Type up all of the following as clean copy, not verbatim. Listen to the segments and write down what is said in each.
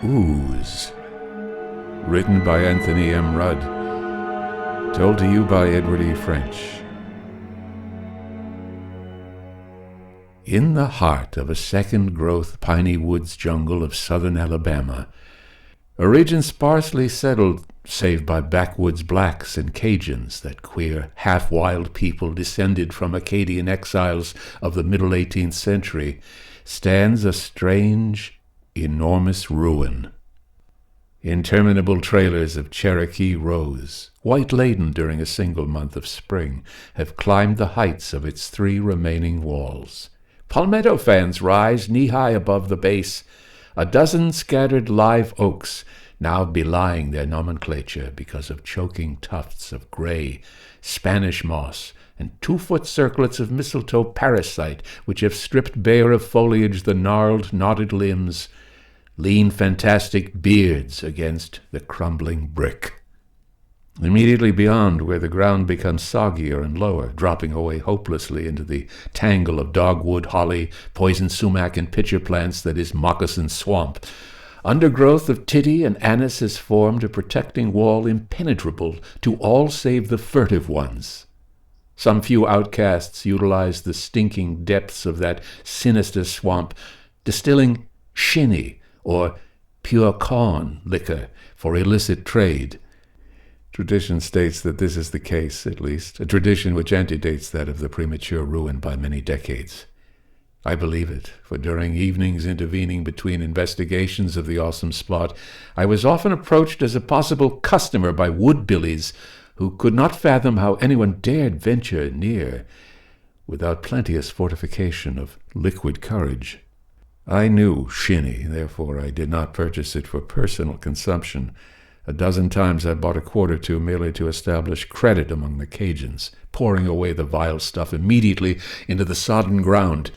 Ooze. Written by Anthony M. Rudd. Told to you by Edward E. French. In the heart of a second-growth piney woods jungle of southern Alabama, a region sparsely settled save by backwoods blacks and Cajuns, that queer, half-wild people descended from Acadian exiles of the middle 18th century, stands a strange, enormous ruin. Interminable trailers of Cherokee rose, white-laden during a single month of spring, have climbed the heights of its 3 remaining walls. Palmetto fans rise knee-high above the base, a dozen scattered live oaks now belying their nomenclature because of choking tufts of gray Spanish moss and 2-foot circlets of mistletoe parasite which have stripped bare of foliage the gnarled, knotted limbs, lean fantastic beards against the crumbling brick. Immediately beyond, where the ground becomes soggier and lower, dropping away hopelessly into the tangle of dogwood, holly, poison sumac, and pitcher plants that is moccasin swamp, undergrowth of titty and anise has formed a protecting wall impenetrable to all save the furtive ones. Some few outcasts utilize the stinking depths of that sinister swamp, distilling shinny, or pure corn liquor, for illicit trade. Tradition states that this is the case, at least, a tradition which antedates that of the premature ruin by many decades. I believe it, for during evenings intervening between investigations of the awesome spot, I was often approached as a possible customer by woodbillies who could not fathom how anyone dared venture near without plenteous fortification of liquid courage. I knew shinny, therefore I did not purchase it for personal consumption. A dozen times I bought a quart or two merely to establish credit among the Cajuns, pouring away the vile stuff immediately into the sodden ground.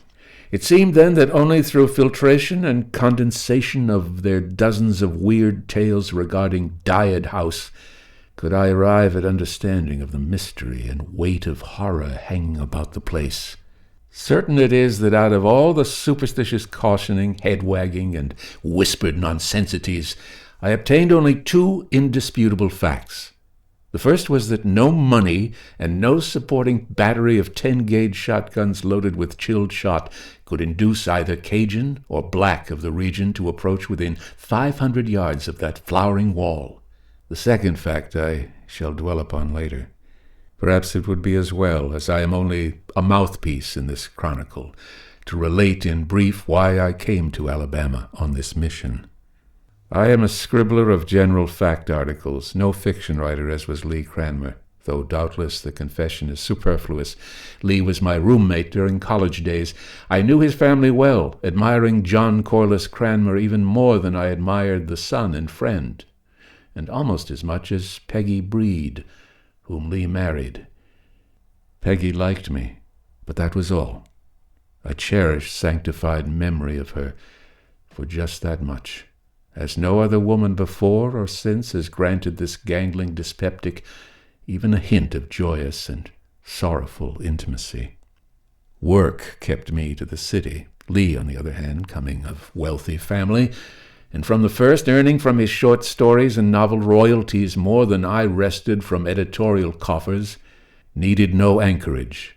It seemed then that only through filtration and condensation of their dozens of weird tales regarding Dyad House could I arrive at understanding of the mystery and weight of horror hanging about the place. Certain it is that out of all the superstitious cautioning, head-wagging, and whispered nonsensities, I obtained only 2 indisputable facts. The first was that no money and no supporting battery of 10-gauge shotguns loaded with chilled shot could induce either Cajun or black of the region to approach within 500 yards of that flowering wall. The second fact I shall dwell upon later. Perhaps it would be as well, as I am only a mouthpiece in this chronicle, to relate in brief why I came to Alabama on this mission. I am a scribbler of general fact articles, no fiction writer as was Lee Cranmer, though doubtless the confession is superfluous. Lee was my roommate during college days. I knew his family well, admiring John Corliss Cranmer even more than I admired the son and friend, and almost as much as Peggy Breed, whom Lee married. Peggy liked me, but that was all. A cherished, sanctified memory of her for just that much, as no other woman before or since has granted this gangling dyspeptic even a hint of joyous and sorrowful intimacy. Work kept me to the city, Lee, on the other hand, coming of wealthy family, and from the first earning from his short stories and novel royalties more than I wrested from editorial coffers, needed no anchorage.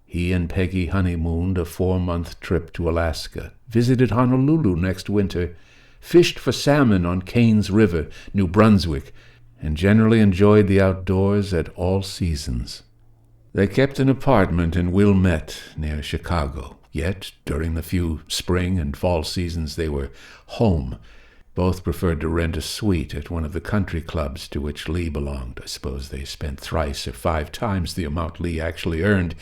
He and Peggy honeymooned a 4-month trip to Alaska, visited Honolulu next winter, fished for salmon on Kane's River, New Brunswick, and generally enjoyed the outdoors at all seasons. They kept an apartment in Wilmette, near Chicago, yet during the few spring and fall seasons they were home. Both preferred to rent a suite at one of the country clubs to which Lee belonged. I suppose they spent 3 or 5 times the amount Lee actually earned.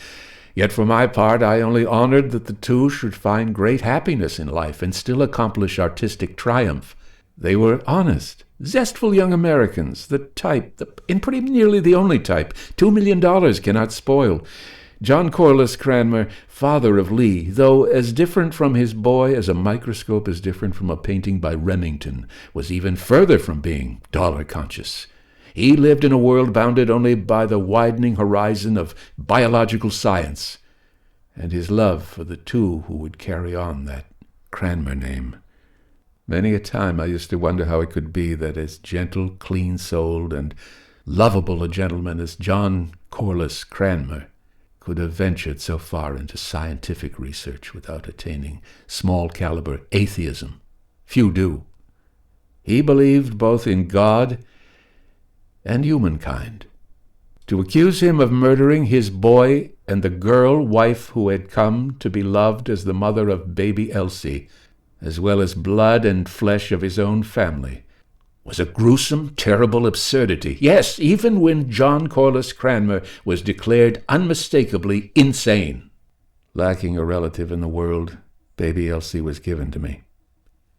Yet for my part, I only honored that the two should find great happiness in life and still accomplish artistic triumph. They were honest, zestful young Americans, the type, and pretty nearly the only type, $2 million cannot spoil. John Corliss Cranmer, father of Lee, though as different from his boy as a microscope is different from a painting by Remington, was even further from being dollar-conscious. He lived in a world bounded only by the widening horizon of biological science, and his love for the two who would carry on that Cranmer name. Many a time I used to wonder how it could be that as gentle, clean-souled, and lovable a gentleman as John Corliss Cranmer could have ventured so far into scientific research without attaining small-caliber atheism. Few do. He believed both in God and humankind. To accuse him of murdering his boy and the girl wife who had come to be loved as the mother of baby Elsie, as well as blood and flesh of his own family, was a gruesome, terrible absurdity. Yes, even when John Corliss Cranmer was declared unmistakably insane. Lacking a relative in the world, baby Elsie was given to me,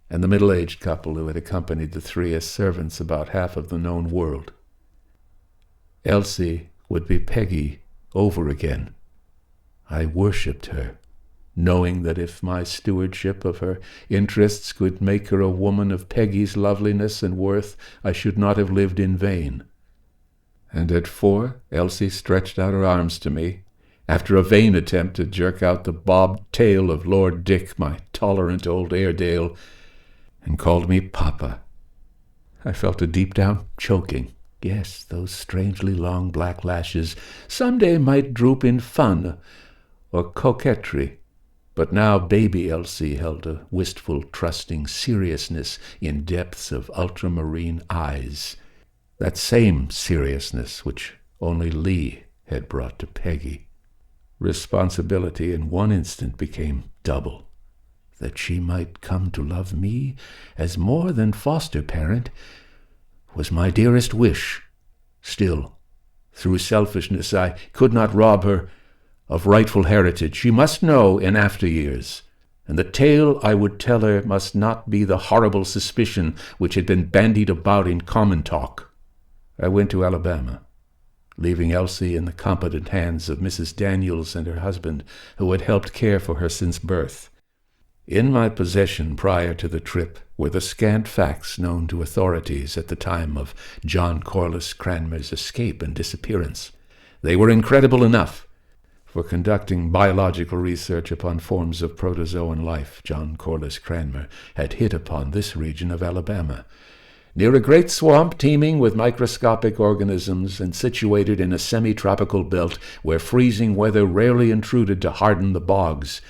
and the middle-aged couple who had accompanied the three as servants about half of the known world. Elsie would be Peggy over again. I worshipped her, knowing that if my stewardship of her interests could make her a woman of Peggy's loveliness and worth, I should not have lived in vain. And at 4, Elsie stretched out her arms to me, after a vain attempt to jerk out the bobbed tail of Lord Dick, my tolerant old Airedale, and called me Papa. I felt a deep-down choking. Yes, those strangely long black lashes someday might droop in fun or coquetry, but now baby Elsie held a wistful, trusting seriousness in depths of ultramarine eyes, that same seriousness which only Lee had brought to Peggy. Responsibility in one instant became double. That she might come to love me as more than foster parent was my dearest wish. Still, through selfishness, I could not rob her of rightful heritage. She must know in after years, and the tale I would tell her must not be the horrible suspicion which had been bandied about in common talk. I went to Alabama, leaving Elsie in the competent hands of Mrs. Daniels and her husband, who had helped care for her since birth. In my possession prior to the trip were the scant facts known to authorities at the time of John Corliss Cranmer's escape and disappearance. They were incredible enough. For conducting biological research upon forms of protozoan life, John Corliss Cranmer had hit upon this region of Alabama, near a great swamp teeming with microscopic organisms and situated in a semi-tropical belt where freezing weather rarely intruded to harden the bogs.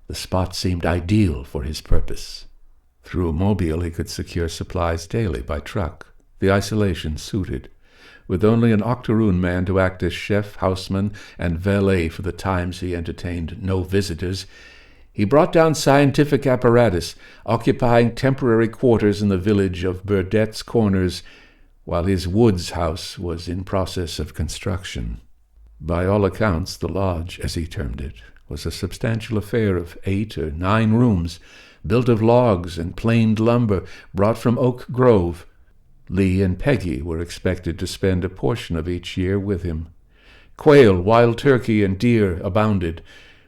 The spot seemed ideal for his purpose. Through Mobile he could secure supplies daily by truck. The isolation suited. With only an octoroon man to act as chef, houseman, and valet for the times he entertained no visitors, he brought down scientific apparatus, occupying temporary quarters in the village of Burdett's Corners, while his woods house was in process of construction. By all accounts, the lodge, as he termed it, was a substantial affair of 8 or 9 rooms, built of logs and planed lumber brought from Oak Grove. Lee and Peggy were expected to spend a portion of each year with him. Quail, wild turkey, and deer abounded,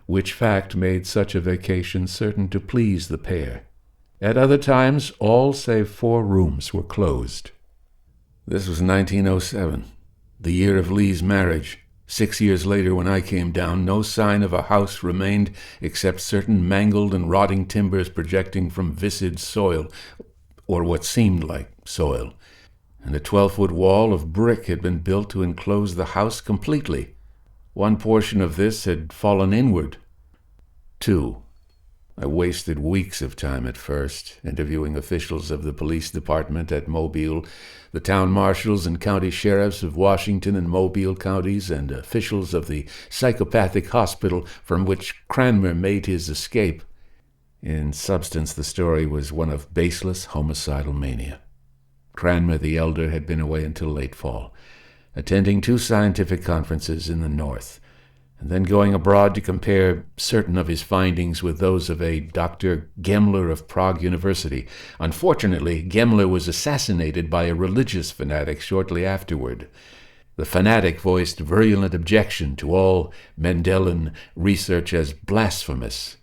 which fact made such a vacation certain to please the pair. At other times, all save 4 rooms were closed. This was 1907, the year of Lee's marriage. 6 years later, when I came down, no sign of a house remained except certain mangled and rotting timbers projecting from viscid soil, or what seemed like soil, and a 12-foot wall of brick had been built to enclose the house completely. One portion of this had fallen inward. 2. I wasted weeks of time at first, interviewing officials of the police department at Mobile, the town marshals and county sheriffs of Washington and Mobile counties, and officials of the psychopathic hospital from which Cranmer made his escape. In substance, the story was one of baseless homicidal mania. Cranmer the elder had been away until late fall, attending 2 scientific conferences in the north, and then going abroad to compare certain of his findings with those of a Dr. Gemmler of Prague University. Unfortunately, Gemmler was assassinated by a religious fanatic shortly afterward. The fanatic voiced virulent objection to all Mendelian research as blasphemous.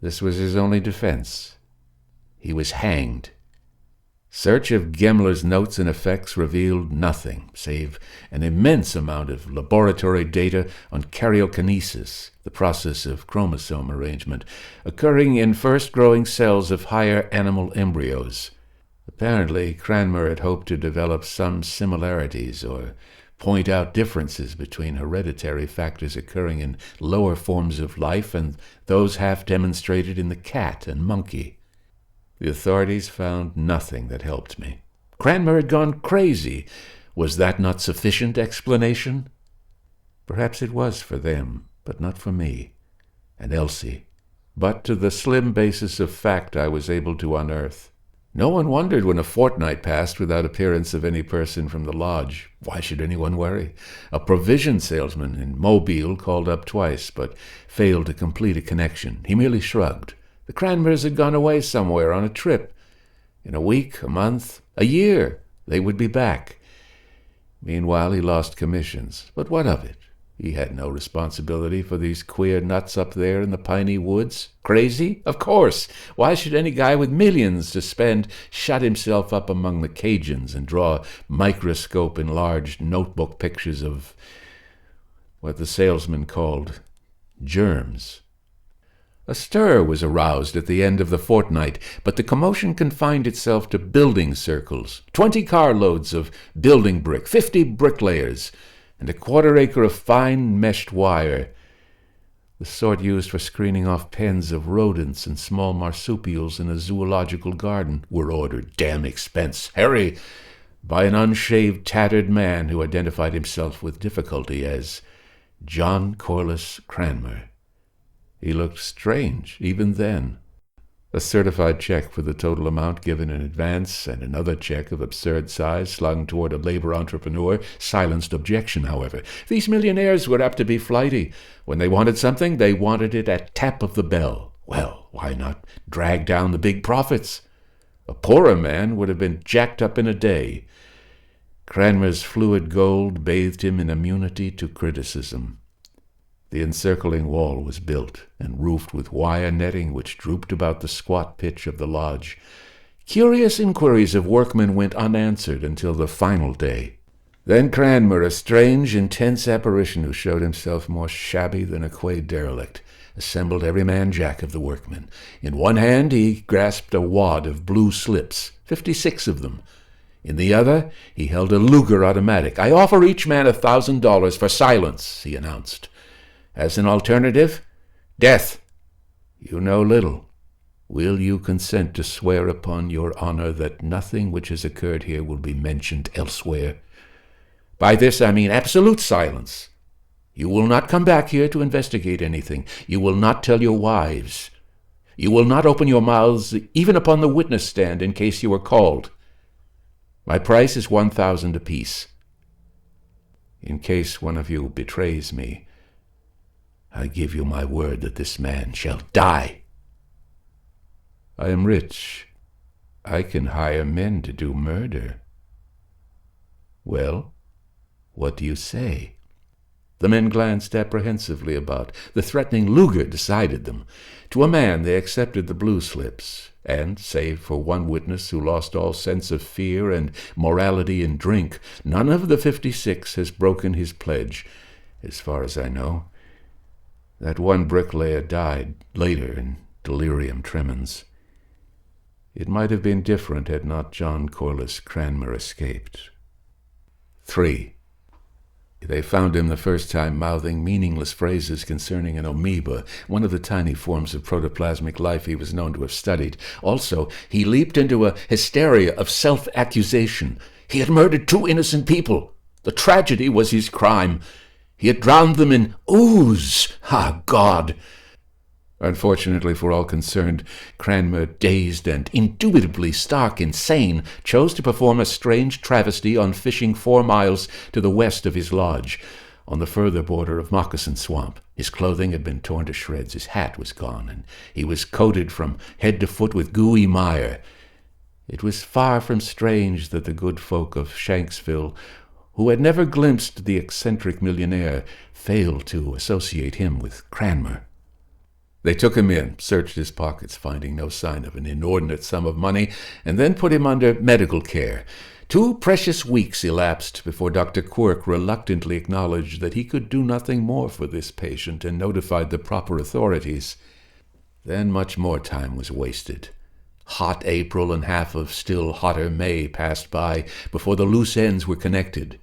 This was his only defense. He was hanged. Search of Gemler's notes and effects revealed nothing, save an immense amount of laboratory data on karyokinesis, the process of chromosome arrangement, occurring in first-growing cells of higher animal embryos. Apparently, Cranmer had hoped to develop some similarities or point out differences between hereditary factors occurring in lower forms of life and those half demonstrated in the cat and monkey. The authorities found nothing that helped me. Cranmer had gone crazy. Was that not sufficient explanation? Perhaps it was for them, but not for me and Elsie. But to the slim basis of fact I was able to unearth. No one wondered when a fortnight passed without appearance of any person from the lodge. Why should anyone worry? A provision salesman in Mobile called up twice, but failed to complete a connection. He merely shrugged. The Cranmers had gone away somewhere on a trip. In a week, a month, a year, they would be back. Meanwhile, he lost commissions. But what of it? He had no responsibility for these queer nuts up there in the piney woods. Crazy? Of course. Why should any guy with millions to spend shut himself up among the Cajuns and draw microscope-enlarged notebook pictures of what the salesman called germs? A stir was aroused at the end of the fortnight, but the commotion confined itself to building circles. 20 carloads of building brick, 50 bricklayers, and a quarter-acre of fine meshed wire, the sort used for screening off pens of rodents and small marsupials in a zoological garden, were ordered. Damn expense! Hurry! By an unshaved, tattered man who identified himself with difficulty as John Corliss Cranmer. He looked strange, even then. A certified check for the total amount given in advance and another check of absurd size slung toward a labor entrepreneur silenced objection, however. These millionaires were apt to be flighty. When they wanted something, they wanted it at tap of the bell. Well, why not drag down the big profits? A poorer man would have been jacked up in a day. Cranmer's fluid gold bathed him in immunity to criticism. The encircling wall was built and roofed with wire netting which drooped about the squat pitch of the lodge. Curious inquiries of workmen went unanswered until the final day. Then Cranmer, a strange, intense apparition who showed himself more shabby than a quay derelict, assembled every man jack of the workmen. In one hand he grasped a wad of blue slips, 56 of them. In the other he held a Luger automatic. "I offer each man $1,000 for silence," he announced. "As an alternative, death. You know little. Will you consent to swear upon your honor that nothing which has occurred here will be mentioned elsewhere? By this I mean absolute silence. You will not come back here to investigate anything. You will not tell your wives. You will not open your mouths even upon the witness stand in case you are called. My price is 1,000 apiece. In case one of you betrays me, I give you my word that this man shall die. I am rich. I can hire men to do murder. Well, what do you say?" The men glanced apprehensively about. The threatening Luger decided them. To a man they accepted the blue slips, and, save for one witness who lost all sense of fear and morality in drink, none of the 56 has broken his pledge, as far as I know. That one bricklayer died later in delirium tremens. It might have been different had not John Corliss Cranmer escaped. 3. They found him the first time mouthing meaningless phrases concerning an amoeba, one of the tiny forms of protoplasmic life he was known to have studied. Also, he leaped into a hysteria of self-accusation. He had murdered 2 innocent people. The tragedy was his crime. He had drowned them in ooze. Ah, God! Unfortunately for all concerned, Cranmer, dazed and indubitably stark insane, chose to perform a strange travesty on fishing 4 miles to the west of his lodge, on the further border of Moccasin Swamp. His clothing had been torn to shreds, his hat was gone, and he was coated from head to foot with gooey mire. It was far from strange that the good folk of Shanksville, who had never glimpsed the eccentric millionaire, failed to associate him with Cranmer. They took him in, searched his pockets, finding no sign of an inordinate sum of money, and then put him under medical care. 2 precious weeks elapsed before Dr. Quirk reluctantly acknowledged that he could do nothing more for this patient and notified the proper authorities. Then much more time was wasted. Hot April and half of still hotter May passed by before the loose ends were connected.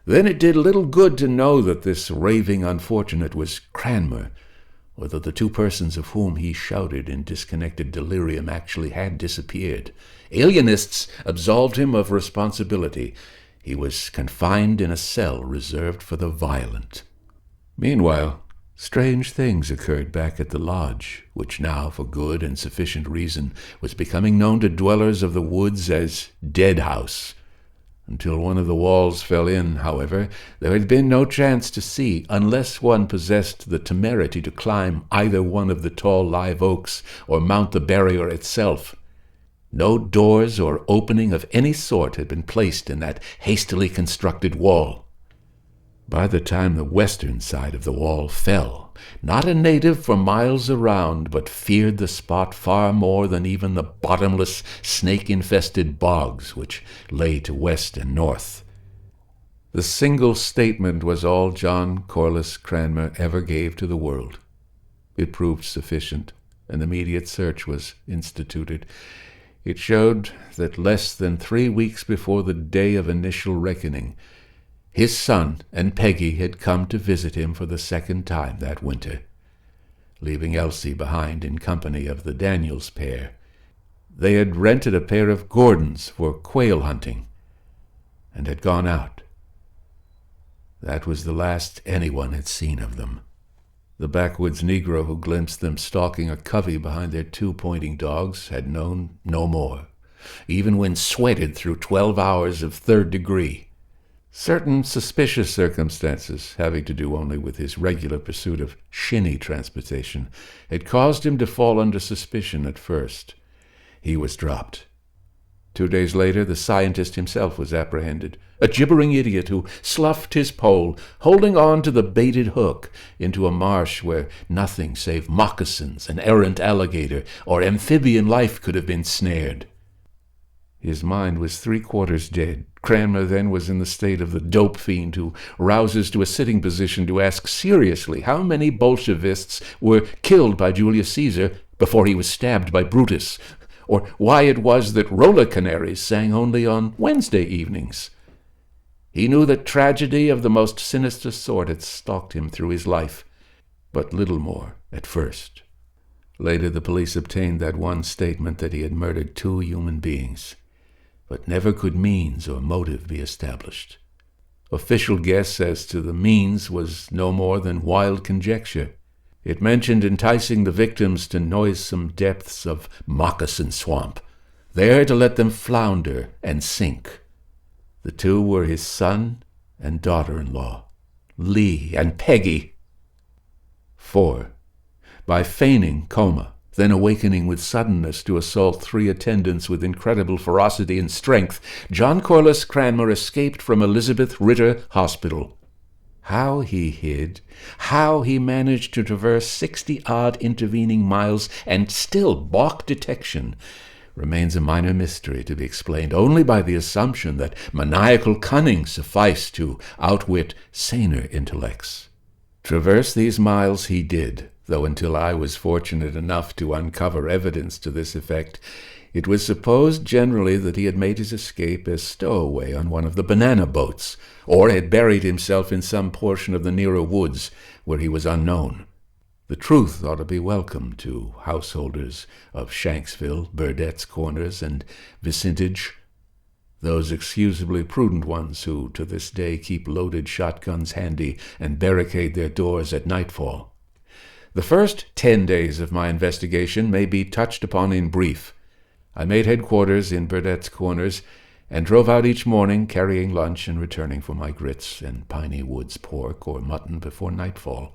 Then it did little good to know that this raving unfortunate was Cranmer, or that the 2 persons of whom he shouted in disconnected delirium actually had disappeared. Alienists absolved him of responsibility. He was confined in a cell reserved for the violent. Meanwhile, strange things occurred back at the lodge, which now, for good and sufficient reason, was becoming known to dwellers of the woods as Dead House. Until one of the walls fell in, however, there had been no chance to see, unless one possessed the temerity to climb either one of the tall live oaks or mount the barrier itself. No doors or opening of any sort had been placed in that hastily constructed wall. By the time the western side of the wall fell, not a native for miles around but feared the spot far more than even the bottomless, snake-infested bogs which lay to west and north. The single statement was all John Corliss Cranmer ever gave to the world. It proved sufficient. An immediate search was instituted. It showed that less than 3 weeks before the day of initial reckoning, his son and Peggy had come to visit him for the 2nd time that winter, leaving Elsie behind in company of the Daniels pair. They had rented a pair of Gordons for quail hunting, and had gone out. That was the last anyone had seen of them. The backwoods Negro who glimpsed them stalking a covey behind their 2 pointing dogs had known no more, even when sweated through 12 hours of 3rd degree. Certain suspicious circumstances, having to do only with his regular pursuit of shinny transportation, had caused him to fall under suspicion at first. He was dropped. 2 days later, the scientist himself was apprehended, a gibbering idiot who sloughed his pole, holding on to the baited hook, into a marsh where nothing save moccasins, an errant alligator, or amphibian life could have been snared. His mind was 3/4 dead. Cranmer then was in the state of the dope fiend who rouses to a sitting position to ask seriously how many Bolshevists were killed by Julius Caesar before he was stabbed by Brutus, or why it was that roller canaries sang only on Wednesday evenings. He knew that tragedy of the most sinister sort had stalked him through his life, but little more at first. Later the police obtained that one statement that he had murdered 2 human beings, but never could means or motive be established. Official guess as to the means was no more than wild conjecture. It mentioned enticing the victims to noisome depths of Moccasin Swamp, there to let them flounder and sink. The 2 were his son and daughter-in-law, Lee and Peggy. 4. By feigning coma, then awakening with suddenness to assault 3 attendants with incredible ferocity and strength, John Corliss Cranmer escaped from Elizabeth Ritter Hospital. How he hid, how he managed to traverse 60-odd intervening miles and still balk detection, remains a minor mystery to be explained only by the assumption that maniacal cunning sufficed to outwit saner intellects. Traverse these miles he did, though until I was fortunate enough to uncover evidence to this effect, it was supposed generally that he had made his escape as stowaway on one of the banana boats, or had buried himself in some portion of the nearer woods where he was unknown. The truth ought to be welcome to householders of Shanksville, Burdett's Corners, and vicinage, those excusably prudent ones who to this day keep loaded shotguns handy and barricade their doors at nightfall. The first 10 days of my investigation may be touched upon in brief. I made headquarters in Burdett's Corners, and drove out each morning carrying lunch and returning for my grits and Piney Woods pork or mutton before nightfall.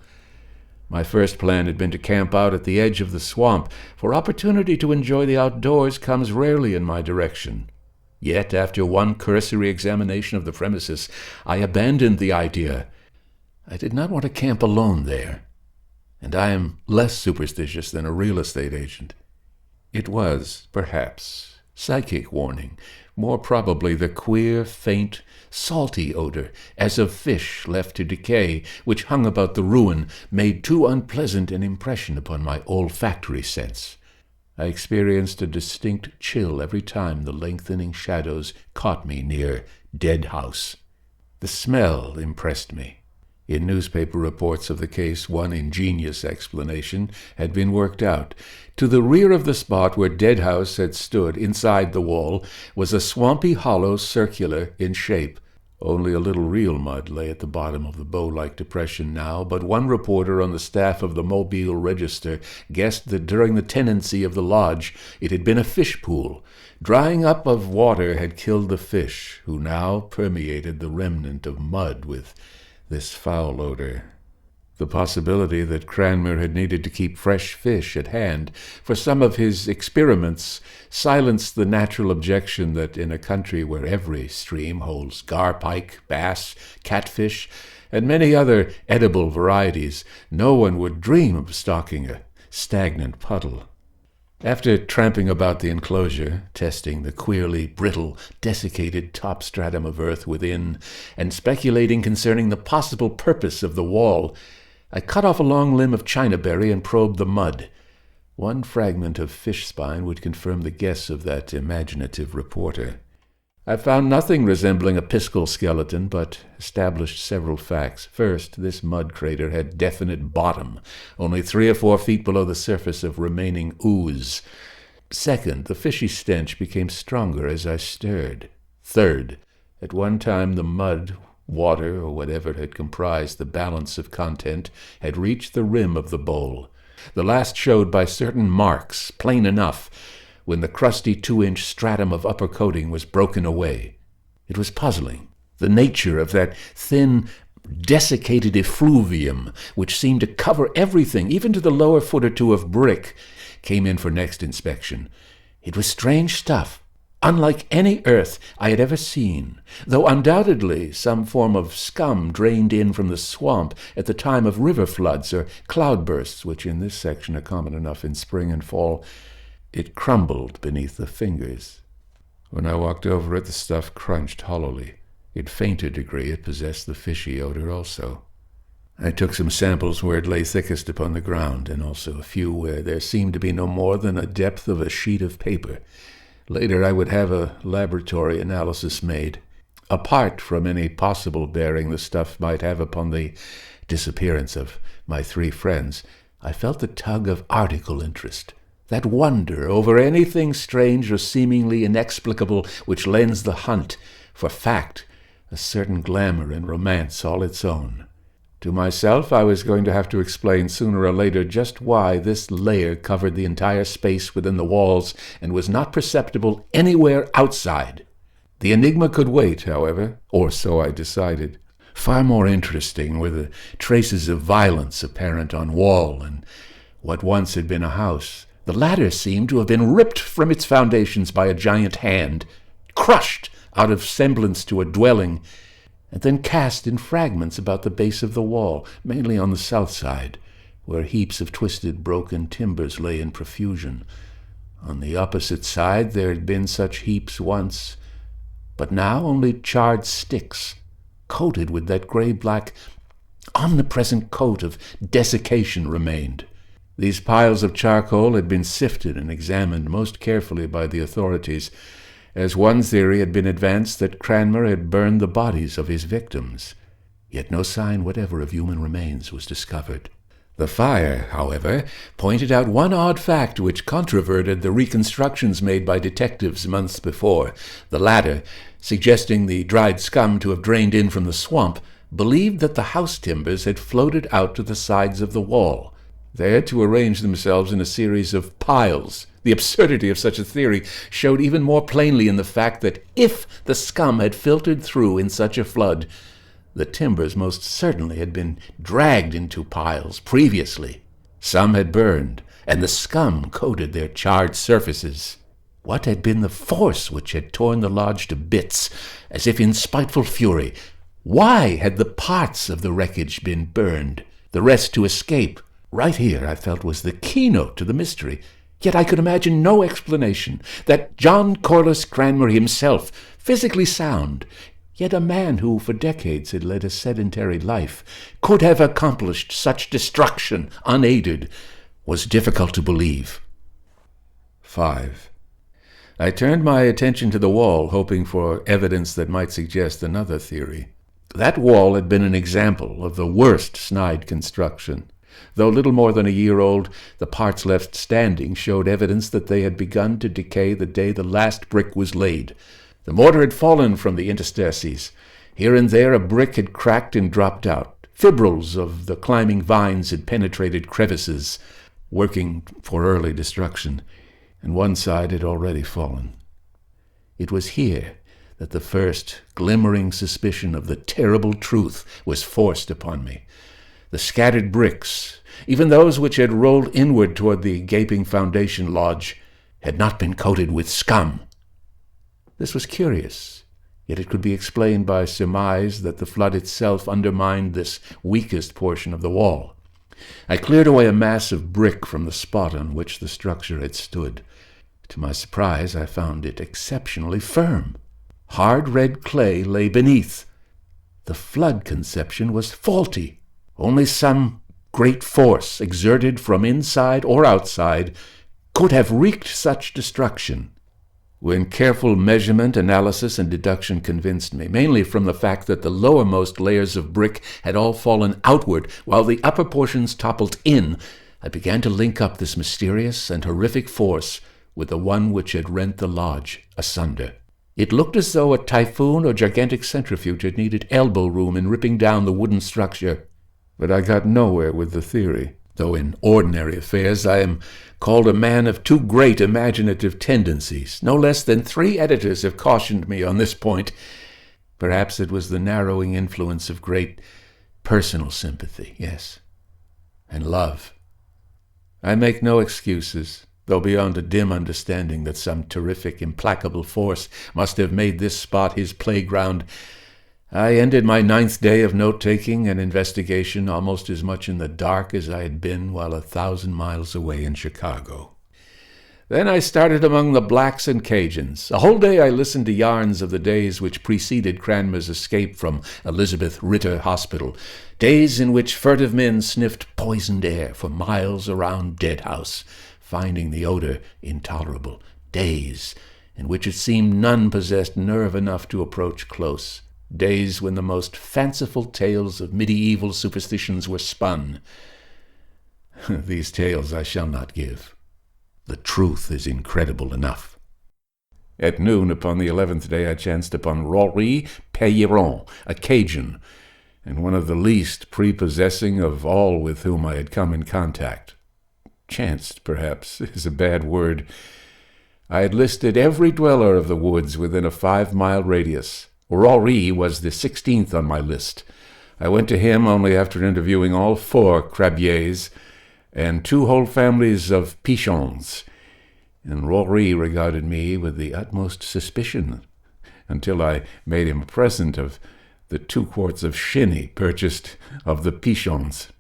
My first plan had been to camp out at the edge of the swamp, for opportunity to enjoy the outdoors comes rarely in my direction. Yet, after one cursory examination of the premises, I abandoned the idea. I did not want to camp alone there. and I am less superstitious than a real estate agent. It was, perhaps, psychic warning, more probably the queer, faint, salty odor, as of fish left to decay, which hung about the ruin, made too unpleasant an impression upon my olfactory sense. I experienced a distinct chill every time the lengthening shadows caught me near Dead House. The smell impressed me. In newspaper reports of the case, one ingenious explanation had been worked out. To the rear of the spot where Dead House had stood, inside the wall, was a swampy hollow circular in shape. Only a little real mud lay at the bottom of the bow-like depression now, but one reporter on the staff of the Mobile Register guessed that during the tenancy of the lodge it had been a fish pool. Drying up of water had killed the fish, who now permeated the remnant of mud with this foul odor. The possibility that Cranmer had needed to keep fresh fish at hand for some of his experiments silenced the natural objection that in a country where every stream holds garpike, bass, catfish, and many other edible varieties, no one would dream of stocking a stagnant puddle. After tramping about the enclosure, testing the queerly brittle, desiccated top stratum of earth within, and speculating concerning the possible purpose of the wall, I cut off a long limb of chinaberry and probed the mud. One fragment of fish spine would confirm the guess of that imaginative reporter. I found nothing resembling a piscal skeleton, but established several facts. First, this mud crater had definite bottom, only 3 or 4 feet below the surface of remaining ooze. Second, the fishy stench became stronger as I stirred. Third, at one time the mud, water, or whatever had comprised the balance of content, had reached the rim of the bowl. The last showed by certain marks, plain enough, when the crusty 2-inch stratum of upper coating was broken away. It was puzzling. The nature of that thin, desiccated effluvium, which seemed to cover everything, even to the lower foot or two of brick, came in for next inspection. It was strange stuff, unlike any earth I had ever seen, though undoubtedly some form of scum drained in from the swamp at the time of river floods or cloudbursts, which in this section are common enough in spring and fall. It crumbled beneath the fingers. When I walked over it, the stuff crunched hollowly. In fainter degree, it possessed the fishy odor also. I took some samples where it lay thickest upon the ground, and also a few where there seemed to be no more than a depth of a sheet of paper. Later I would have a laboratory analysis made. Apart from any possible bearing the stuff might have upon the disappearance of my 3 friends, I felt the tug of article interest, that wonder over anything strange or seemingly inexplicable which lends the hunt for fact a certain glamour and romance all its own. To myself, I was going to have to explain sooner or later just why this layer covered the entire space within the walls and was not perceptible anywhere outside. The enigma could wait, however, or so I decided. Far more interesting were the traces of violence apparent on wall and what once had been a house. The latter seemed to have been ripped from its foundations by a giant hand, crushed out of semblance to a dwelling, and then cast in fragments about the base of the wall, mainly on the south side, where heaps of twisted, broken timbers lay in profusion. On the opposite side there had been such heaps once, but now only charred sticks, coated with that gray-black, omnipresent coat of desiccation remained. These piles of charcoal had been sifted and examined most carefully by the authorities, as one theory had been advanced that Cranmer had burned the bodies of his victims. Yet no sign whatever of human remains was discovered. The fire, however, pointed out one odd fact which controverted the reconstructions made by detectives months before. The latter, suggesting the dried scum to have drained in from the swamp, believed that the house timbers had floated out to the sides of the wall, there to arrange themselves in a series of piles. The absurdity of such a theory showed even more plainly in the fact that if the scum had filtered through in such a flood, the timbers most certainly had been dragged into piles previously. Some had burned, and the scum coated their charred surfaces. What had been the force which had torn the lodge to bits, as if in spiteful fury? Why had the parts of the wreckage been burned, the rest to escape? Right here, I felt, was the keynote to the mystery. Yet I could imagine no explanation. That John Corliss Cranmer himself, physically sound, yet a man who for decades had led a sedentary life, could have accomplished such destruction unaided, was difficult to believe. 5. I turned my attention to the wall, hoping for evidence that might suggest another theory. That wall had been an example of the worst snide construction. Though little more than a year old, the parts left standing showed evidence that they had begun to decay the day the last brick was laid. The mortar had fallen from the interstices. Here and there a brick had cracked and dropped out. Fibrils of the climbing vines had penetrated crevices, working for early destruction, and one side had already fallen. It was here that the first glimmering suspicion of the terrible truth was forced upon me. The scattered bricks, even those which had rolled inward toward the gaping foundation lodge, had not been coated with scum. This was curious, yet it could be explained by surmise that the flood itself undermined this weakest portion of the wall. I cleared away a mass of brick from the spot on which the structure had stood. To my surprise, I found it exceptionally firm. Hard red clay lay beneath. The flood conception was faulty. Only some great force, exerted from inside or outside, could have wreaked such destruction. When careful measurement, analysis, and deduction convinced me, mainly from the fact that the lowermost layers of brick had all fallen outward while the upper portions toppled in, I began to link up this mysterious and horrific force with the one which had rent the lodge asunder. It looked as though a typhoon or gigantic centrifuge had needed elbow room in ripping down the wooden structure. But I got nowhere with the theory, though in ordinary affairs I am called a man of too great imaginative tendencies. No less than 3 editors have cautioned me on this point. Perhaps it was the narrowing influence of great personal sympathy, yes, and love. I make no excuses, though beyond a dim understanding that some terrific, implacable force must have made this spot his playground. I ended my 9th day of note-taking and investigation almost as much in the dark as I had been while 1,000 miles away in Chicago. Then I started among the blacks and Cajuns. A whole day I listened to yarns of the days which preceded Cranmer's escape from Elizabeth Ritter Hospital, days in which furtive men sniffed poisoned air for miles around Deadhouse, finding the odor intolerable, days in which it seemed none possessed nerve enough to approach close, days when the most fanciful tales of medieval superstitions were spun. These tales I shall not give. The truth is incredible enough. At noon upon the 11th day I chanced upon Rory Pelleron, a Cajun, and one of the least prepossessing of all with whom I had come in contact. Chanced, perhaps, is a bad word. I had listed every dweller of the woods within a 5-mile radius. Rory was the 16th on my list. I went to him only after interviewing all 4 crabiers and 2 whole families of pichons, and Rory regarded me with the utmost suspicion until I made him a present of the 2 quarts of shinny purchased of the pichons.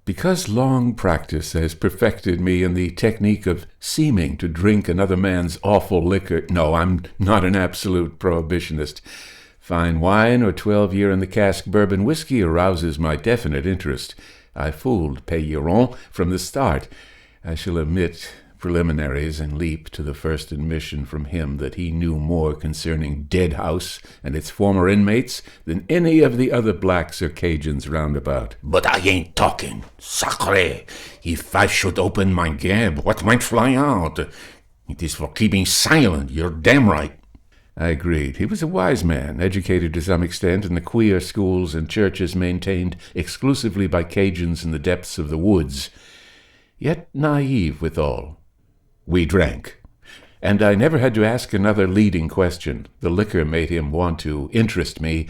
Because long practice has perfected me in the technique of seeming to drink another man's awful liquor. No, I'm not an absolute prohibitionist. Fine wine or 12-year-in-the-cask bourbon whiskey arouses my definite interest. I fooled Pelleron from the start. I shall omit preliminaries and leap to the first admission from him that he knew more concerning Deadhouse and its former inmates than any of the other blacks or Cajuns round about. "But I ain't talking. Sacré! If I should open my gab, what might fly out? It is for keeping silent, you're damn right." I agreed. He was a wise man, educated to some extent in the queer schools and churches maintained exclusively by Cajuns in the depths of the woods, yet naive withal. We drank, and I never had to ask another leading question. The liquor made him want to interest me,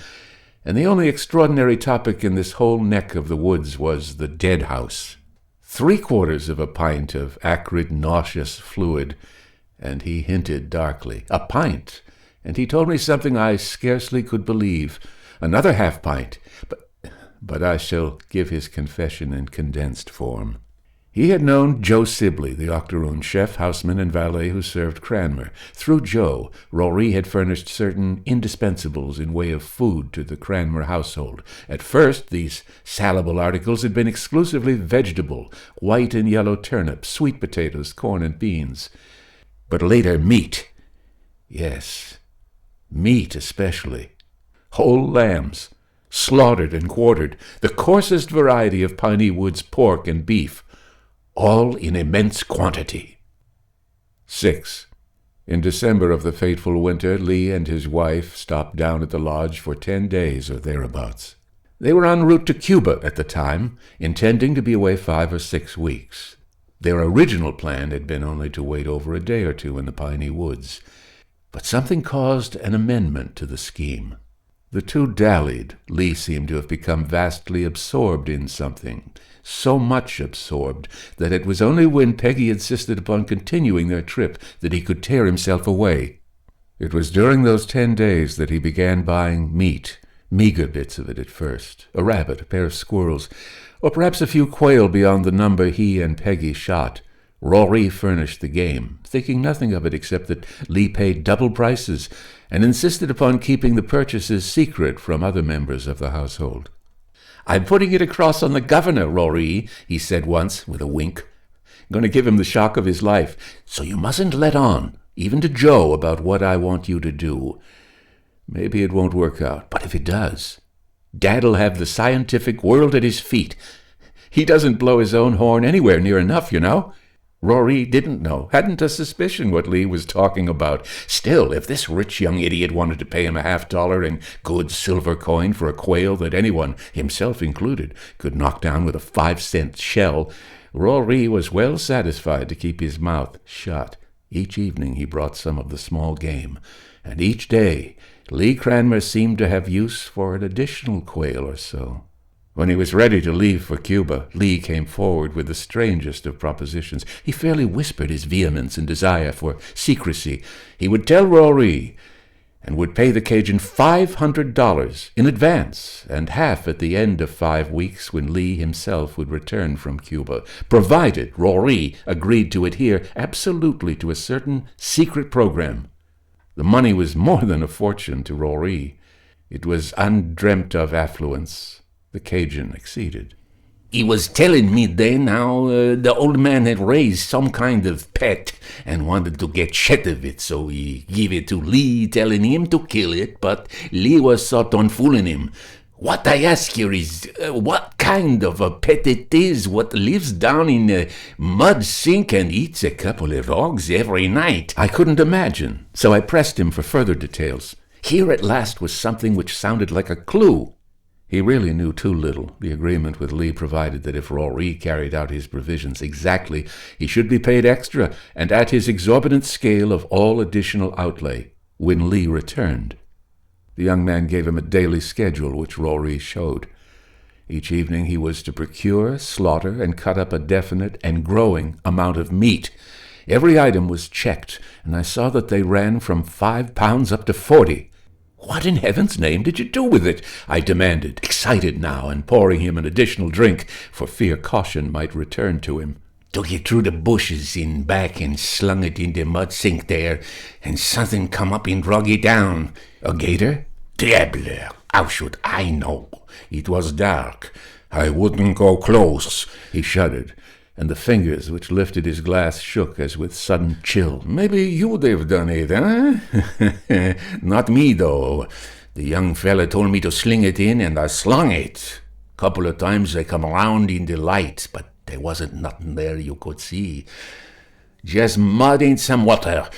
and the only extraordinary topic in this whole neck of the woods was the Deadhouse. 3/4 of a pint of acrid, nauseous fluid, and he hinted darkly. A pint! And he told me something I scarcely could believe. Another half pint, but I shall give his confession in condensed form. He had known Joe Sibley, the octoroon chef, houseman, and valet who served Cranmer. Through Joe, Rory had furnished certain indispensables in way of food to the Cranmer household. At first, these salable articles had been exclusively vegetable, white and yellow turnips, sweet potatoes, corn, and beans. But later, meat. Yes, meat especially. Whole lambs, slaughtered and quartered, the coarsest variety of Piney Woods pork and beef, all in immense quantity. 6. In December of the fateful winter, Lee and his wife stopped down at the lodge for 10 days or thereabouts. They were en route to Cuba at the time, intending to be away 5 or 6 weeks. Their original plan had been only to wait over a day or two in the Piney Woods. But something caused an amendment to the scheme. The two dallied. Lee seemed to have become vastly absorbed in something, so much absorbed that it was only when Peggy insisted upon continuing their trip that he could tear himself away. It was during those 10 days that he began buying meat, meager bits of it at first, a rabbit, a pair of squirrels, or perhaps a few quail beyond the number he and Peggy shot. Rory furnished the game, thinking nothing of it except that Lee paid double prices and insisted upon keeping the purchases secret from other members of the household. "I'm putting it across on the governor, Rory," he said once, with a wink. "I'm going to give him the shock of his life, so you mustn't let on, even to Joe, about what I want you to do. Maybe it won't work out, but if it does, Dad'll have the scientific world at his feet. He doesn't blow his own horn anywhere near enough, you know." Rory didn't know, hadn't a suspicion what Lee was talking about. Still, if this rich young idiot wanted to pay him a $50 in good silver coin for a quail that anyone, himself included, could knock down with a 5-cent shell, Rory was well satisfied to keep his mouth shut. Each evening he brought some of the small game, and each day Lee Cranmer seemed to have use for an additional quail or so. When he was ready to leave for Cuba, Lee came forward with the strangest of propositions. He fairly whispered his vehemence and desire for secrecy. He would tell Rory, and would pay the Cajun $500 in advance, and half at the end of 5 weeks when Lee himself would return from Cuba, provided Rory agreed to adhere absolutely to a certain secret program. The money was more than a fortune to Rory. It was undreamt-of affluence. The Cajun acceded. "He was telling me then how the old man had raised some kind of pet and wanted to get shed of it, so he gave it to Lee, telling him to kill it, but Lee was set on fooling him. What I ask here is, what kind of a pet it is what lives down in a mud sink and eats a couple of dogs every night?" I couldn't imagine, so I pressed him for further details. Here at last was something which sounded like a clue. He really knew too little. The agreement with Lee provided that if Rory carried out his provisions exactly, he should be paid extra, and at his exorbitant scale of all additional outlay, when Lee returned. The young man gave him a daily schedule, which Rory showed. Each evening he was to procure, slaughter, and cut up a definite and growing amount of meat. Every item was checked, and I saw that they ran from 5 pounds up to 40. "What in heaven's name did you do with it?" I demanded, excited now, and pouring him an additional drink, for fear caution might return to him. "Took it through the bushes in back and slung it in the mud sink there, and something come up and drug it down." "A gator?" "Diable! How should I know? It was dark. I wouldn't go close." He shuddered, and the fingers which lifted his glass shook as with sudden chill. "Maybe you'd have done it, eh?" "Not me, though. The young fella told me to sling it in, and I slung it. Couple of times I come round in the light, but there wasn't nothing there you could see. Just mud and some water.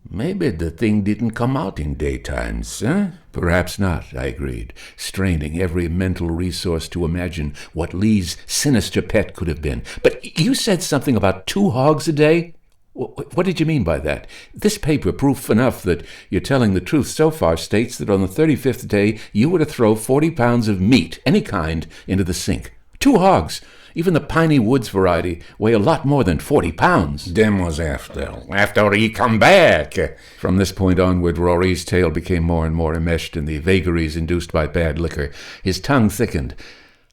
Maybe the thing didn't come out in daytimes, eh?" "Perhaps not," I agreed, straining every mental resource to imagine what Lee's sinister pet could have been. "But you said something about 2 hogs a day? What did you mean by that? This paper, proof enough that you're telling the truth so far, states that on the 35th day you were to throw 40 pounds of meat, any kind, into the sink. 2 hogs! Even the Piney Woods variety weigh a lot more than 40 pounds. "Them was after he come back." From this point onward, Rory's tale became more and more enmeshed in the vagaries induced by bad liquor. His tongue thickened.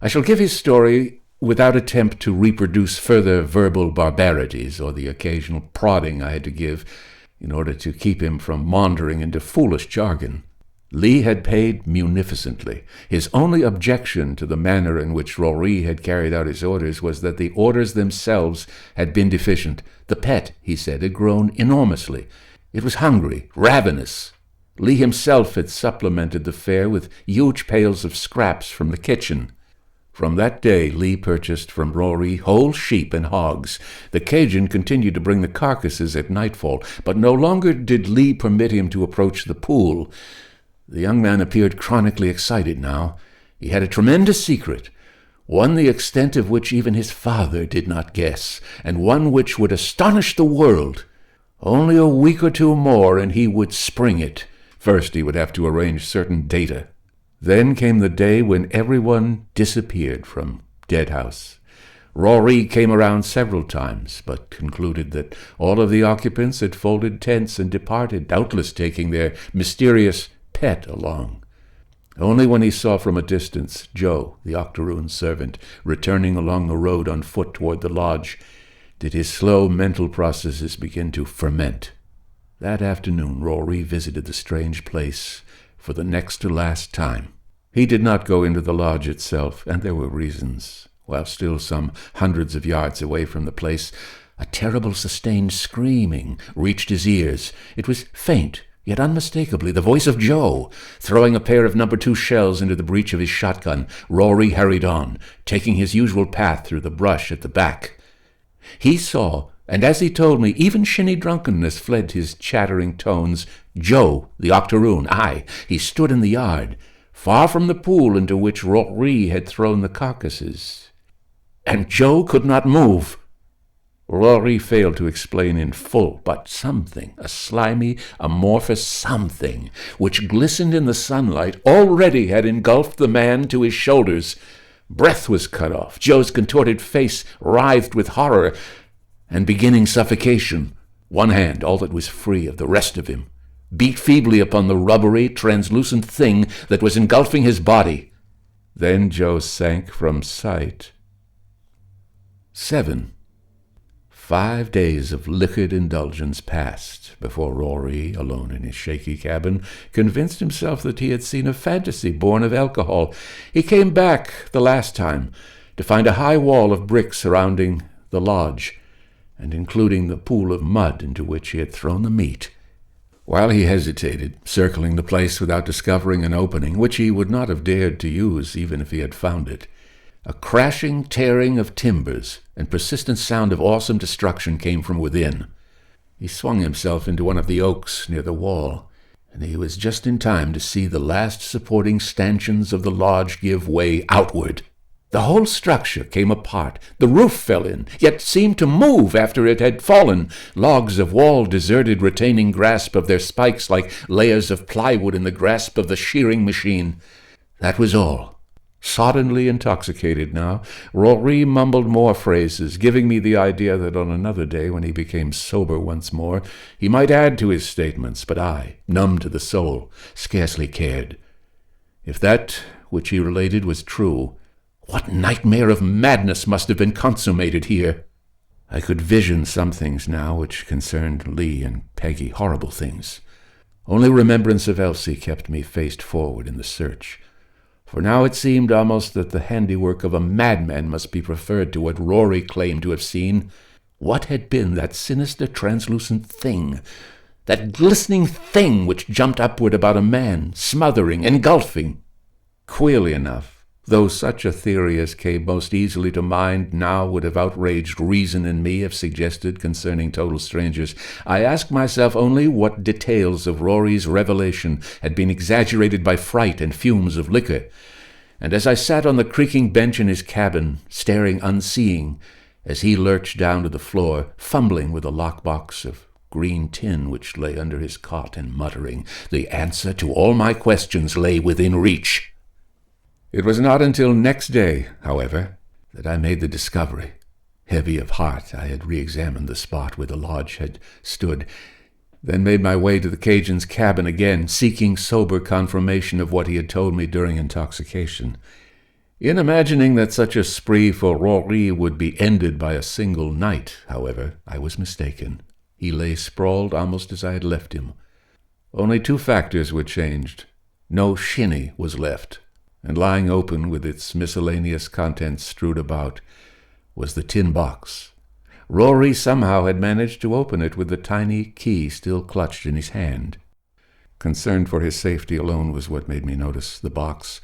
I shall give his story without attempt to reproduce further verbal barbarities or the occasional prodding I had to give in order to keep him from maundering into foolish jargon. Lee had paid munificently. His only objection to the manner in which Rory had carried out his orders was that the orders themselves had been deficient. The pet, he said, had grown enormously. It was hungry, ravenous. Lee himself had supplemented the fare with huge pails of scraps from the kitchen. From that day, Lee purchased from Rory whole sheep and hogs. The Cajun continued to bring the carcasses at nightfall, but no longer did Lee permit him to approach the pool. The young man appeared chronically excited now. He had a tremendous secret, one the extent of which even his father did not guess, and one which would astonish the world. Only a week or two more, and he would spring it. First, he would have to arrange certain data. Then came the day when everyone disappeared from Deadhouse. Rory came around several times, but concluded that all of the occupants had folded tents and departed, doubtless taking their mysterious pet along. Only when he saw from a distance Joe, the octoroon's servant, returning along the road on foot toward the lodge, did his slow mental processes begin to ferment. That afternoon Rory visited the strange place for the next to last time. He did not go into the lodge itself, and there were reasons. While still some hundreds of yards away from the place, a terrible sustained screaming reached his ears. It was faint, yet unmistakably the voice of Joe. Throwing a pair of No. 2 shells into the breech of his shotgun, Rory hurried on, taking his usual path through the brush at the back. He saw, and as he told me, even shinny drunkenness fled his chattering tones, Joe, the octoroon. Aye, he stood in the yard, far from the pool into which Rory had thrown the carcasses. And Joe could not move. Rory failed to explain in full, but something, a slimy, amorphous something, which glistened in the sunlight, already had engulfed the man to his shoulders. Breath was cut off. Joe's contorted face writhed with horror and beginning suffocation. One hand, all that was free of the rest of him, beat feebly upon the rubbery, translucent thing that was engulfing his body. Then Joe sank from sight. 7. 5 days of liquid indulgence passed before Rory, alone in his shaky cabin, convinced himself that he had seen a fantasy born of alcohol. He came back the last time to find a high wall of brick surrounding the lodge, and including the pool of mud into which he had thrown the meat. While he hesitated, circling the place without discovering an opening, which he would not have dared to use even if he had found it, a crashing, tearing of timbers and persistent sound of awesome destruction came from within. He swung himself into one of the oaks near the wall, and he was just in time to see the last supporting stanchions of the lodge give way outward. The whole structure came apart. The roof fell in, yet seemed to move after it had fallen. Logs of wall deserted, retaining grasp of their spikes like layers of plywood in the grasp of the shearing machine. That was all. Soddenly intoxicated now, Rory mumbled more phrases, giving me the idea that on another day, when he became sober once more, he might add to his statements, but I, numb to the soul, scarcely cared. If that which he related was true, what nightmare of madness must have been consummated here? I could vision some things now which concerned Lee and Peggy, horrible things. Only remembrance of Elsie kept me faced forward in the search. For now it seemed almost that the handiwork of a madman must be preferred to what Rory claimed to have seen. What had been that sinister translucent thing, that glistening thing which jumped upward about a man, smothering, engulfing? Queerly enough, though such a theory as came most easily to mind now would have outraged reason in me if suggested concerning total strangers, I asked myself only what details of Rory's revelation had been exaggerated by fright and fumes of liquor. And as I sat on the creaking bench in his cabin, staring unseeing, as he lurched down to the floor, fumbling with a lockbox of green tin which lay under his cot, and muttering, the answer to all my questions lay within reach. It was not until next day, however, that I made the discovery. Heavy of heart, I had re-examined the spot where the lodge had stood, then made my way to the Cajun's cabin again, seeking sober confirmation of what he had told me during intoxication. In imagining that such a spree for Rory would be ended by a single night, however, I was mistaken. He lay sprawled almost as I had left him. Only two factors were changed. No shinny was left, and lying open with its miscellaneous contents strewed about was the tin box. Rory somehow had managed to open it with the tiny key still clutched in his hand. Concern for his safety alone was what made me notice the box.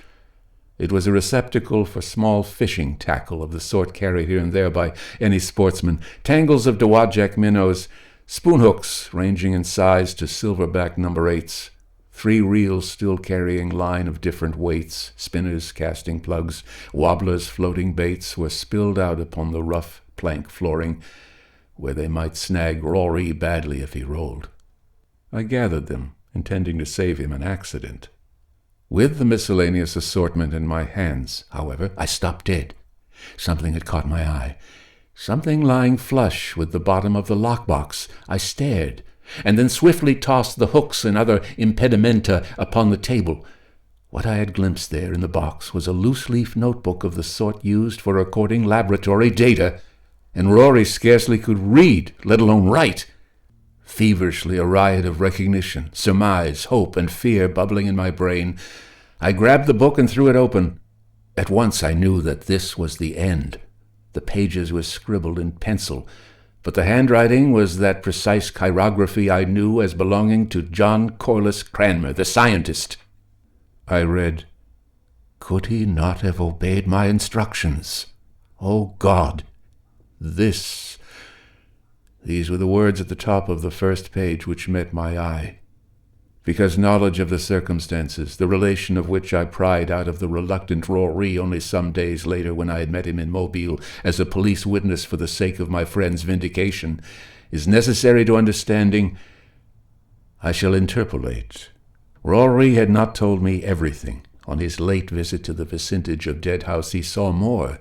It was a receptacle for small fishing tackle of the sort carried here and there by any sportsman, tangles of dewajak minnows, spoonhooks ranging in size to silverback No. 8s, 3 reels still carrying line of different weights, spinners, casting plugs, wobblers, floating baits were spilled out upon the rough plank flooring, where they might snag Rory badly if he rolled. I gathered them, intending to save him an accident. With the miscellaneous assortment in my hands, however, I stopped dead. Something had caught my eye. Something lying flush with the bottom of the lockbox. I stared, and then swiftly tossed the hooks and other impedimenta upon the table. What I had glimpsed there in the box was a loose-leaf notebook of the sort used for recording laboratory data, and Rory scarcely could read, let alone write. Feverishly, a riot of recognition, surmise, hope, and fear bubbling in my brain, I grabbed the book and threw it open. At once I knew that this was the end. The pages were scribbled in pencil, but the handwriting was that precise chirography I knew as belonging to John Corliss Cranmer, the scientist. I read, "Could he not have obeyed my instructions? Oh God, These were the words at the top of the first page which met my eye. Because knowledge of the circumstances, the relation of which I pried out of the reluctant Rory only some days later when I had met him in Mobile as a police witness for the sake of my friend's vindication, is necessary to understanding, I shall interpolate. Rory had not told me everything. On his late visit to the vicinage of Deadhouse he saw more.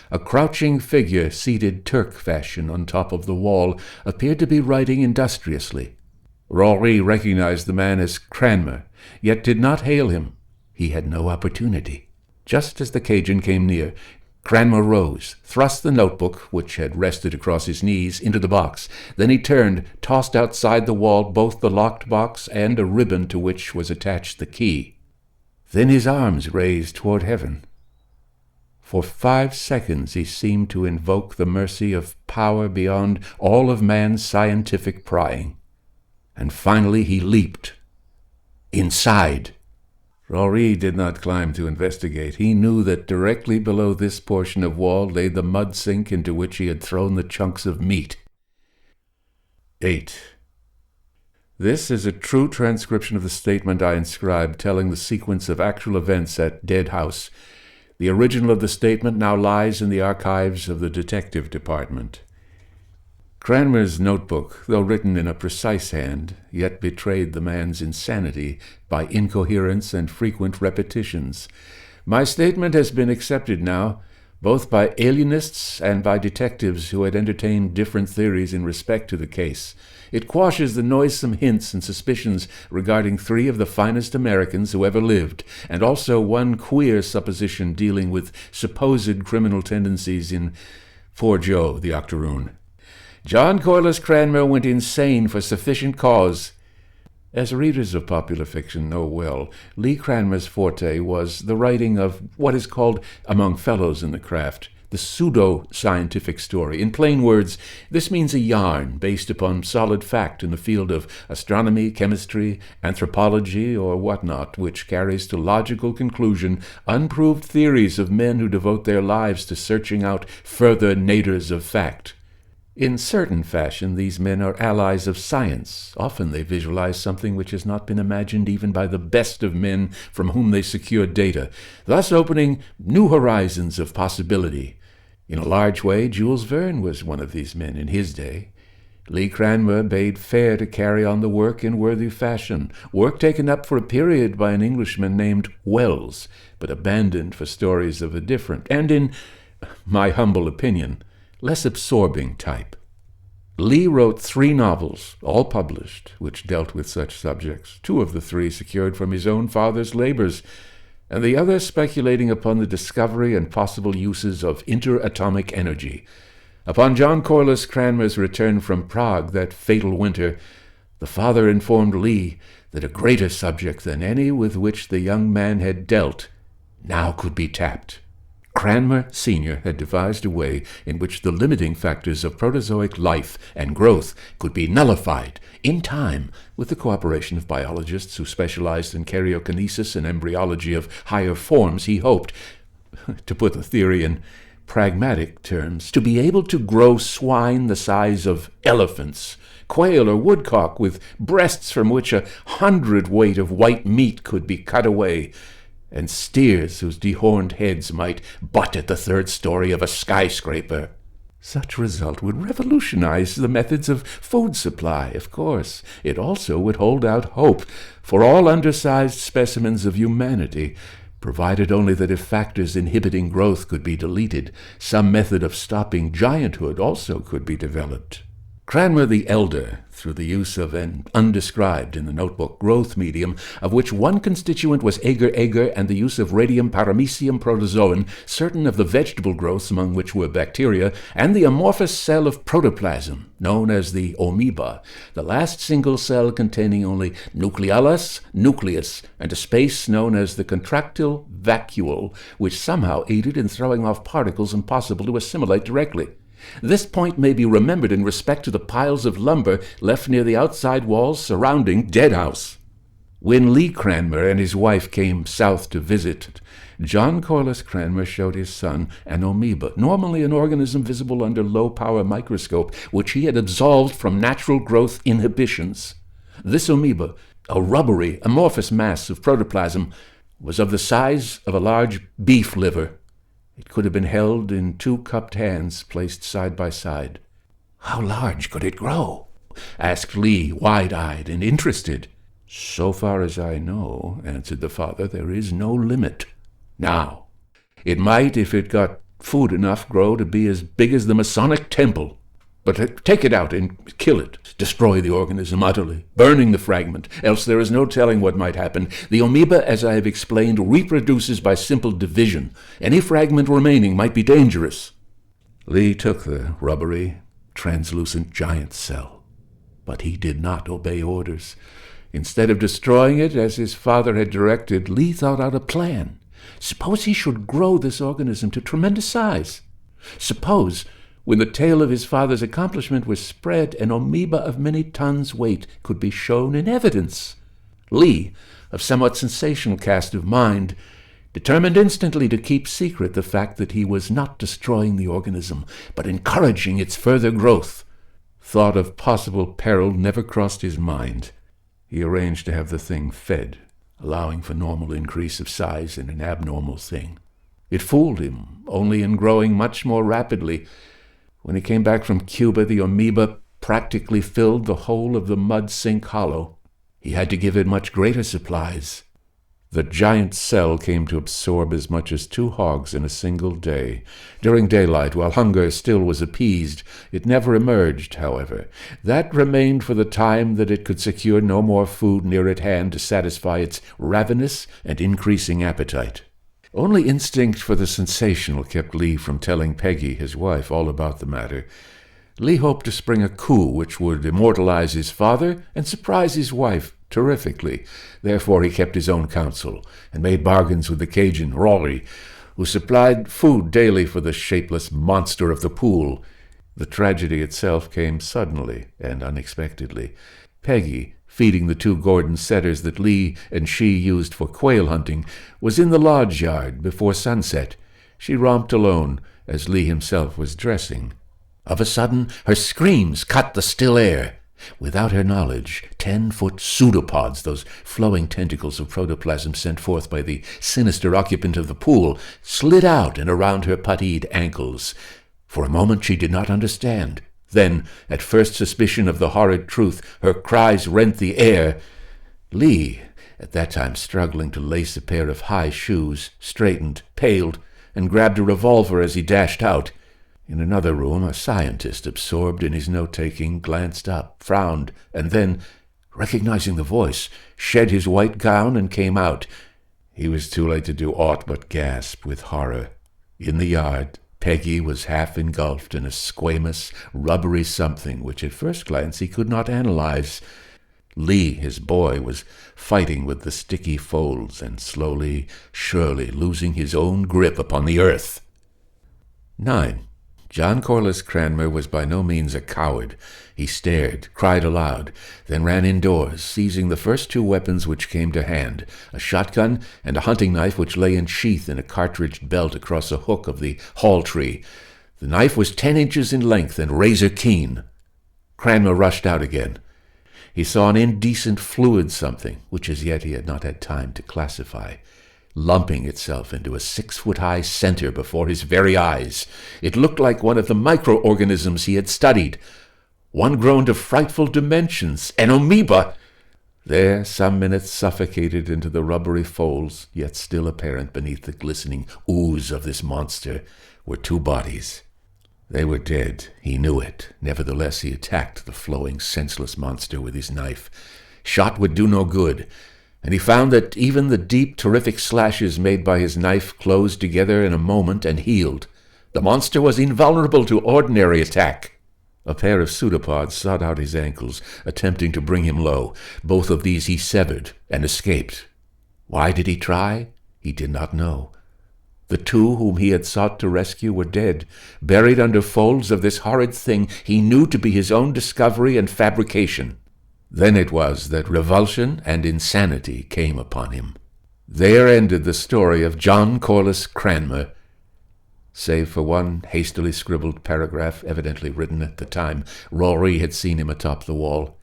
A crouching figure, seated Turk fashion on top of the wall, appeared to be writing industriously. Rory recognized the man as Cranmer, yet did not hail him. He had no opportunity. Just as the Cajun came near, Cranmer rose, thrust the notebook, which had rested across his knees, into the box. Then he turned, tossed outside the wall both the locked box and a ribbon to which was attached the key. Then his arms raised toward heaven. For 5 seconds he seemed to invoke the mercy of power beyond all of man's scientific prying. And finally he leaped. Inside. Rory did not climb to investigate. He knew that directly below this portion of wall lay the mud sink into which he had thrown the chunks of meat. 8. This is a true transcription of the statement I inscribed telling the sequence of actual events at Deadhouse. The original of the statement now lies in the archives of the Detective Department. Cranmer's notebook, though written in a precise hand, yet betrayed the man's insanity by incoherence and frequent repetitions. My statement has been accepted now, both by alienists and by detectives who had entertained different theories in respect to the case. It quashes the noisome hints and suspicions regarding 3 of the finest Americans who ever lived, and also one queer supposition dealing with supposed criminal tendencies in poor Joe, the octoroon. John Corliss Cranmer went insane for sufficient cause. As readers of popular fiction know well, Lee Cranmer's forte was the writing of what is called, among fellows in the craft, the pseudo-scientific story. In plain words, this means a yarn based upon solid fact in the field of astronomy, chemistry, anthropology, or whatnot, which carries to logical conclusion unproved theories of men who devote their lives to searching out further naders of fact. In certain fashion, these men are allies of science. Often they visualize something which has not been imagined even by the best of men from whom they secure data, thus opening new horizons of possibility. In a large way, Jules Verne was one of these men in his day. Lee Cranmer bade fair to carry on the work in worthy fashion, work taken up for a period by an Englishman named Wells, but abandoned for stories of a different, and in my humble opinion, less absorbing type. Lee wrote 3 novels, all published, which dealt with such subjects, 2 of the 3 secured from his own father's labors. and the other speculating upon the discovery and possible uses of interatomic energy. Upon John Corliss Cranmer's return from Prague that fatal winter, the father informed Lee that a greater subject than any with which the young man had dealt now could be tapped. Cranmer Sr. had devised a way in which the limiting factors of protozoic life and growth could be nullified in time with the cooperation of biologists who specialized in karyokinesis and embryology of higher forms. He hoped, to put the theory in pragmatic terms, to be able to grow swine the size of elephants, quail or woodcock with breasts from which 100 weight of white meat could be cut away, and steers whose dehorned heads might butt at the third story of a skyscraper. Such result would revolutionize the methods of food supply, of course. It also would hold out hope for all undersized specimens of humanity, provided only that if factors inhibiting growth could be deleted, some method of stopping gianthood also could be developed. Cranmer the Elder, through the use of an undescribed in the notebook growth medium, of which one constituent was agar-agar, and the use of radium paramecium protozoan, certain of the vegetable growths among which were bacteria, and the amorphous cell of protoplasm, known as the amoeba, the last single cell containing only nucleolus, nucleus, and a space known as the contractile vacuole, which somehow aided in throwing off particles impossible to assimilate directly. This point may be remembered in respect to the piles of lumber left near the outside walls surrounding Deadhouse. When Lee Cranmer and his wife came south to visit, John Corliss Cranmer showed his son an amoeba, normally an organism visible under low-power microscope, which he had absolved from natural growth inhibitions. This amoeba, a rubbery, amorphous mass of protoplasm, was of the size of a large beef liver. It could have been held in 2 cupped hands placed side by side. "How large could it grow?" asked Lee, wide-eyed and interested. "So far as I know," answered the father, "there is no limit. Now, it might, if it got food enough, grow to be as big as the Masonic Temple. But take it out and kill it. Destroy the organism utterly, burning the fragment, else there is no telling what might happen. The amoeba, as I have explained, reproduces by simple division. Any fragment remaining might be dangerous." Lee took the rubbery, translucent giant cell, but he did not obey orders. Instead of destroying it, as his father had directed, Lee thought out a plan. Suppose he should grow this organism to tremendous size? Suppose, when the tale of his father's accomplishment was spread, an amoeba of many tons weight could be shown in evidence? Lee, of somewhat sensational cast of mind, determined instantly to keep secret the fact that he was not destroying the organism, but encouraging its further growth. Thought of possible peril never crossed his mind. He arranged to have the thing fed, allowing for normal increase of size in an abnormal thing. It fooled him, only in growing much more rapidly. When he came back from Cuba, the amoeba practically filled the whole of the mud sink hollow. He had to give it much greater supplies. The giant cell came to absorb as much as 2 hogs in a single day. During daylight, while hunger still was appeased, it never emerged, however. That remained for the time that it could secure no more food near at hand to satisfy its ravenous and increasing appetite. Only instinct for the sensational kept Lee from telling Peggy, his wife, all about the matter. Lee hoped to spring a coup which would immortalize his father and surprise his wife terrifically. Therefore he kept his own counsel and made bargains with the Cajun, Rory, who supplied food daily for the shapeless monster of the pool. The tragedy itself came suddenly and unexpectedly. Peggy, feeding the 2 Gordon setters that Lee and she used for quail hunting, was in the lodge yard before sunset. She romped alone, as Lee himself was dressing. Of a sudden, her screams cut the still air. Without her knowledge, 10-foot pseudopods, those flowing tentacles of protoplasm sent forth by the sinister occupant of the pool, slid out and around her puttied ankles. For a moment she did not understand. Then, at first suspicion of the horrid truth, her cries rent the air. Lee, at that time struggling to lace a pair of high shoes, straightened, paled, and grabbed a revolver as he dashed out. In another room, a scientist, absorbed in his note-taking, glanced up, frowned, and then, recognizing the voice, shed his white gown and came out. He was too late to do aught but gasp with horror. In the yard, Peggy was half engulfed in a squamous, rubbery something which at first glance he could not analyze. Lee, his boy, was fighting with the sticky folds and slowly, surely losing his own grip upon the earth. 9. John Corliss Cranmer was by no means a coward. He stared, cried aloud, then ran indoors, seizing the first 2 weapons which came to hand, a shotgun and a hunting knife which lay in sheath in a cartridge belt across a hook of the hall tree. The knife was 10 inches in length and razor keen. Cranmer rushed out again. He saw an indecent fluid something, which as yet he had not had time to classify, lumping itself into a 6-foot-high center before his very eyes. It looked like one of the microorganisms he had studied. One grown to frightful dimensions, an amoeba. There, some minutes suffocated into the rubbery folds, yet still apparent beneath the glistening ooze of this monster, were 2 bodies. They were dead, he knew it. Nevertheless, he attacked the flowing, senseless monster with his knife. Shot would do no good, and he found that even the deep, terrific slashes made by his knife closed together in a moment and healed. The monster was invulnerable to ordinary attack. A pair of pseudopods sought out his ankles, attempting to bring him low. Both of these he severed and escaped. Why did he try? He did not know. The 2 whom he had sought to rescue were dead, buried under folds of this horrid thing he knew to be his own discovery and fabrication. Then it was that revulsion and insanity came upon him. There ended the story of John Corliss Cranmer, save for one hastily scribbled paragraph, evidently written at the time Rory had seen him atop the wall.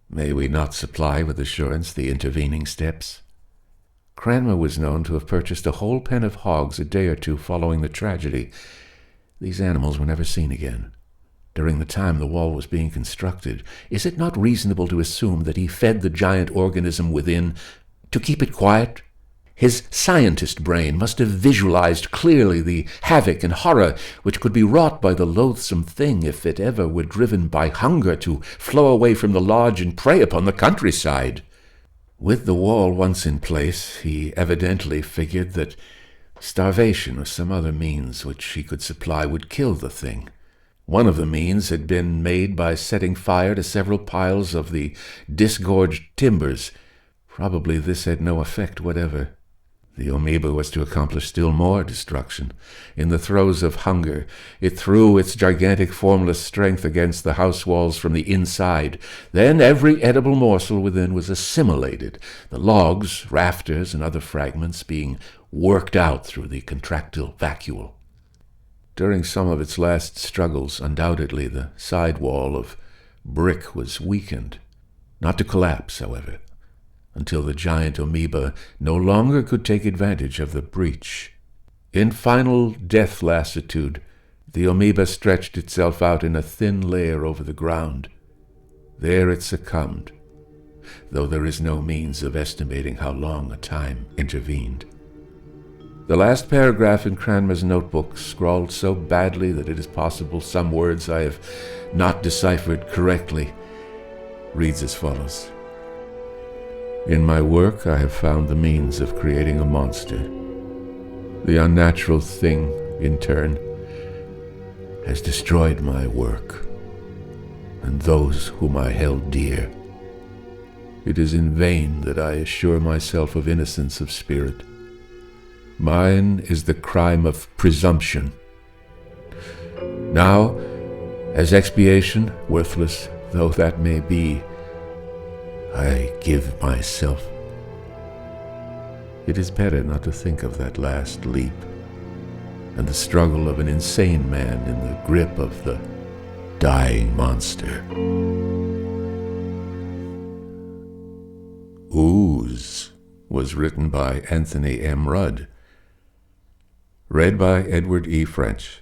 May we not supply with assurance the intervening steps? Cranmer was known to have purchased a whole pen of hogs a day or 2 following the tragedy. These animals were never seen again. During the time the wall was being constructed, is it not reasonable to assume that he fed the giant organism within to keep it quiet? His scientist brain must have visualized clearly the havoc and horror which could be wrought by the loathsome thing if it ever were driven by hunger to flow away from the lodge and prey upon the countryside. With the wall once in place, he evidently figured that starvation or some other means which he could supply would kill the thing. One of the means had been made by setting fire to several piles of the disgorged timbers. Probably this had no effect whatever. The amoeba was to accomplish still more destruction. In the throes of hunger, it threw its gigantic formless strength against the house walls from the inside. Then every edible morsel within was assimilated, the logs, rafters, and other fragments being worked out through the contractile vacuole. During some of its last struggles, undoubtedly the side wall of brick was weakened, not to collapse, however, until the giant amoeba no longer could take advantage of the breach. In final death lassitude, the amoeba stretched itself out in a thin layer over the ground. There it succumbed, though there is no means of estimating how long a time intervened. The last paragraph in Cranmer's notebook, scrawled so badly that it is possible some words I have not deciphered correctly, reads as follows. In my work I have found the means of creating a monster. The unnatural thing, in turn, has destroyed my work and those whom I held dear. It is in vain that I assure myself of innocence of spirit. Mine is the crime of presumption. Now, as expiation, worthless though that may be, I give myself. It is better not to think of that last leap and the struggle of an insane man in the grip of the dying monster. Ooze was written by Anthony M. Rudd. Read by Edward E. French.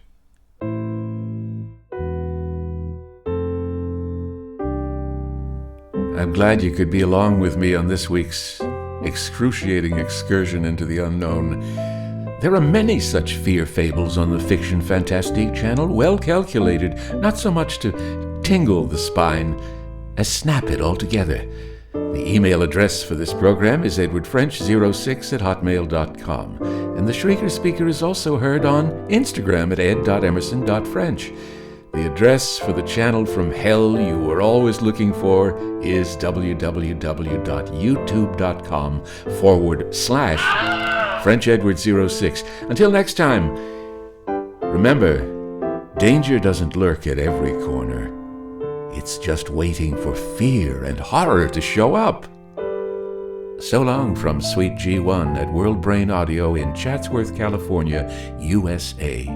I'm glad you could be along with me on this week's excruciating excursion into the unknown. There are many such fear fables on the Fiction Fantastique channel, well calculated not so much to tingle the spine as snap it altogether. The email address for this program is edwardfrench06@hotmail.com, and the Shrieker Speaker is also heard on Instagram at ed.emerson.french. The address for the channel from hell you were always looking for is www.youtube.com/FrenchEdward06. Until next time, remember, danger doesn't lurk at every corner. It's just waiting for fear and horror to show up. So long from Sweet G1 at World Brain Audio in Chatsworth, California, USA.